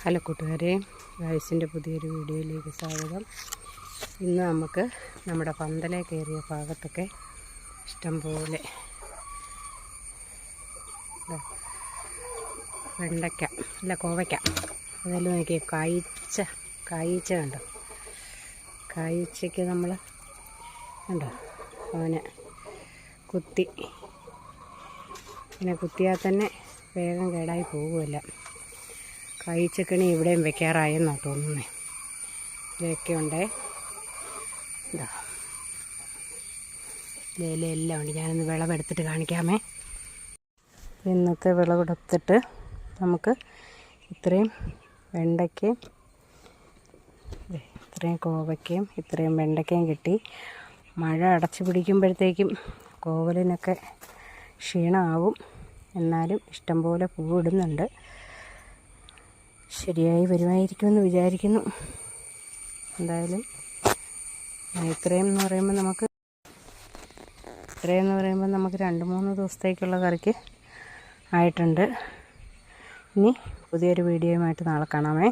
Hello കൂട്ടുകാരെ, വയസ്സിൻ്റെ പുതിയൊരു വീഡിയോയിലേക്ക് സ്വാഗതം. ഇന്ന് നമുക്ക് നമ്മുടെ പന്തലേ കയറിയ ഭാഗത്തൊക്കെ ഇഷ്ടംപോലെ വെണ്ടയ്ക്ക അല്ല കോവയ്ക്ക, അതെല്ലാം നോക്കി കായ്ച്ച കണ്ടോ. കായ്ച്ചയ്ക്ക് നമ്മൾ കണ്ടോ അവനെ ഇങ്ങനെ കുത്തിയാൽ തന്നെ വേഗം കേടായി പോകുമല്ല. കായ്ച്ചക്കണി ഇവിടെയും വെക്കാറായെന്നാണ് തോന്നുന്നത്. ഇതൊക്കെ ഉണ്ട്, ഇതാ ഇലയെല്ലാം ഉണ്ട്. ഞാനൊന്ന് വിളവെടുത്തിട്ട് കാണിക്കാമേ. ഇന്നത്തെ വിളവെടുത്തിട്ട് നമുക്ക് ഇത്രയും വെണ്ടയ്ക്കയും ഇത്രയും കോവയ്ക്കയും ഇത്രയും വെണ്ടയ്ക്കയും കിട്ടി. മഴ അടച്ചു പിടിക്കുമ്പോഴത്തേക്കും കോവലിനൊക്കെ ക്ഷീണമാവും. എന്നാലും ഇഷ്ടംപോലെ പൂവിടുന്നുണ്ട്. ശരിയായി വരുമായിരിക്കുമെന്ന് വിചാരിക്കുന്നു. എന്തായാലും ഇത്രയും എന്ന് പറയുമ്പോൾ നമുക്ക് 2-3 ദിവസത്തേക്കുള്ള കറിക്ക് ആയിട്ടുണ്ട്. ഇനി പുതിയൊരു വീഡിയോയുമായിട്ട് നാളെ കാണാമേ.